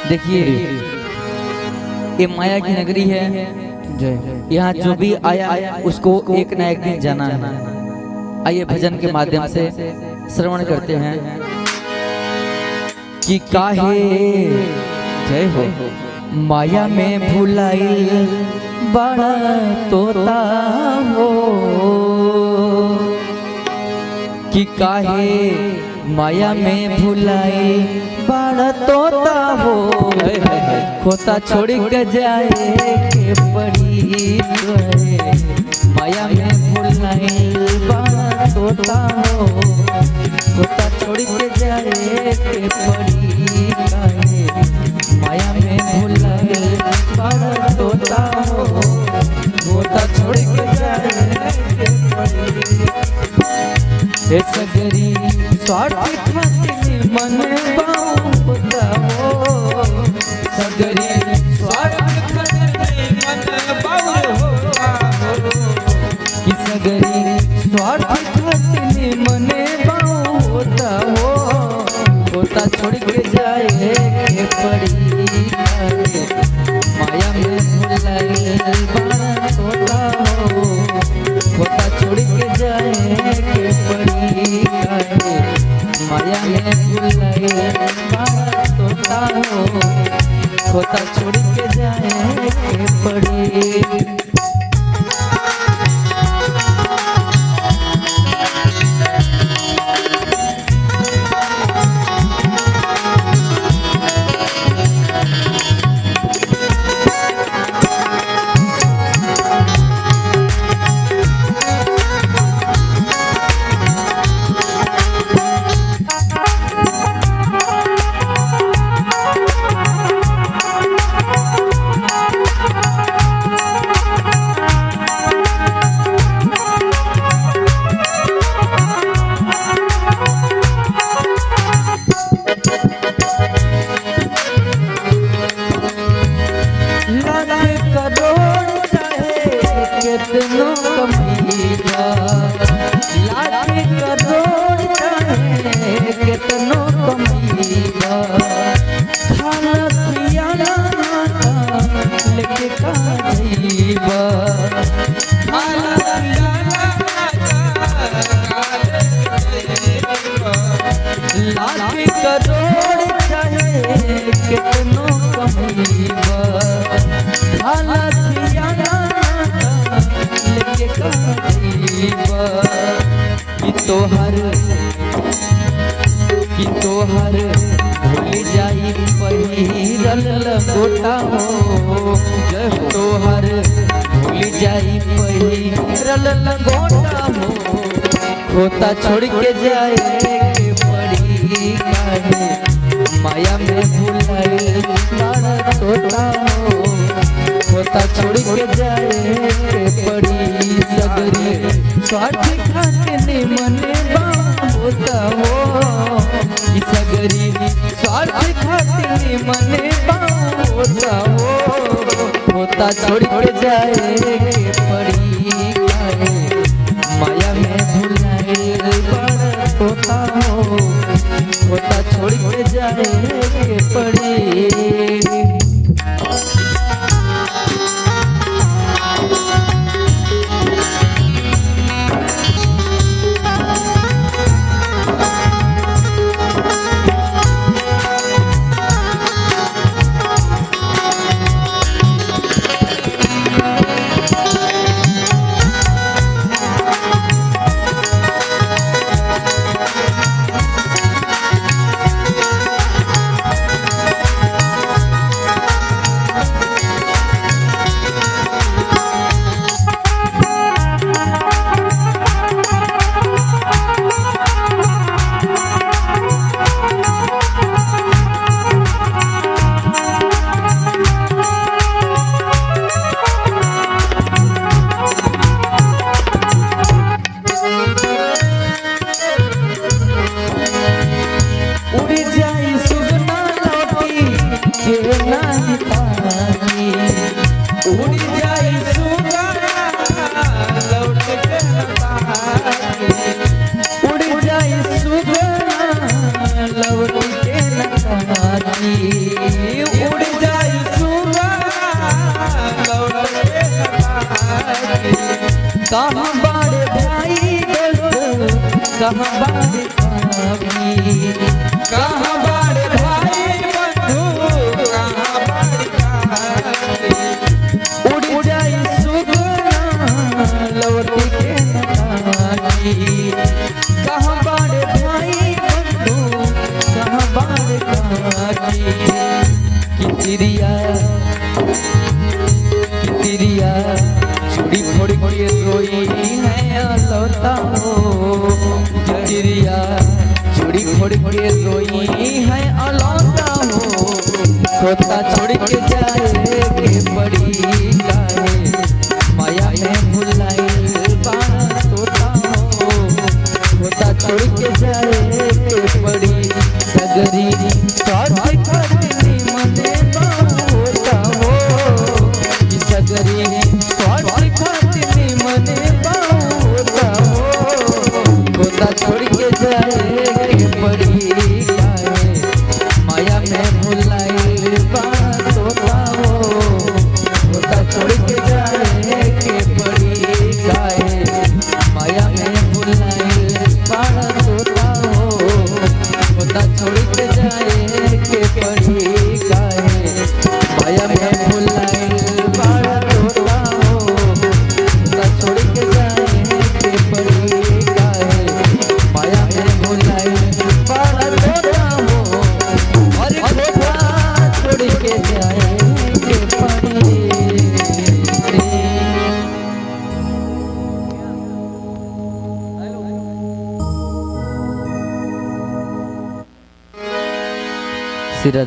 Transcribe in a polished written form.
देखिए ये माया की नगरी है। यहाँ जो भी आया उसको एक ना एक दिन जाना है। आइए भजन के माध्यम से श्रवण करते हैं कि काहे जय हो माया में भुलाई बड़ा तोता हो, कि काहे माया में भुलाई बड़ा तोता हो, खोता छोड़ के जाए के पड़ी माया में भुलाई बड़ा तोता हो, खोता छोड़ के जाए के पड़ी माया में भुलाई बड़ा तोता हो, खोता छोड़ के जाए के पड़ी। सगरी स्वार्थ खातिर मन बाबूता हो, सगरी स्वार्थ खातिर मन बाबूता हो, कि सगरी स्वार्थ खातिर मन बाबूता हो, होता छोड़ के जाए के पड़ी माया में भुलाई बड़ा तोता हो, होता छोड़ के जाए के पड़ी माया में भुलाई बड़ा तोता हो, होता छोड़ के जाए के पड़ी। कितनों कमीला लाख करोड़ चाहे कितनों कमीला, खाना पियाना लेके का जीवा, खाना पियाना लाख करोड़ चाहे कितनों कमीला, खाना पियाना कि तोहर भूल जाई पहिरल लंगोटा हो, जब तोहर भूल जाई पहिरल लंगोटा हो, खोता छोड़ के जाए के पड़ी काहे माया में भुलाई बड़ा तोता हो, खोता छोड़ के जाए के पड़ी। सगरी स्वार्थ खातिर मन बाबूता हो, कि सगरी स्वार्थ खातिर मन बाबूता हो, खोता छोड़ के जाए के पड़ी माया में भुलाई बड़ा तोता हो, खोता छोड़ के जाए के पड़ी। कहाँ बाड़े काफी, कहाँ बाड़े भाई बंधु कहाँ बाड़े काफी। उड़ जाई सुगना लौटी के नाची, कहाँ बाड़े भाई बंधु कहाँ बाड़े काफी। कितिरिया कितिरिया चूड़ी फोड़ के रोई है लौटा हो, कितिरिया चूड़ी फोड़ के रोई है अलौटा हो। तोता छोड़ के जाए के बड़ी काहे, माया में भुलाइल बाड़ा तोता हो। तोता छोड़ के जाए के बड़ी सगरी स्वार्थ करनी मने होता हो, सगरी स्वार्थ करनी मने होता हो। तोता छोड़ के जाए के बड़ी काहे, माया में भुलाइल बाड़ा तोता हो। तोता छोड़ के जाए के बड़ी काहे, माया में भुलाइल बाड़ा तोता हो। तोता छोड़ के जाए के बड़ी काहे, माया में भुलाइल बाड़ा तोता हो। तोता छोड़ के जाए के बड़ी काहे, माया में भुलाइल बाड़ा तोता हो। और तोता छोड़ के जाए के बड़ी सिरा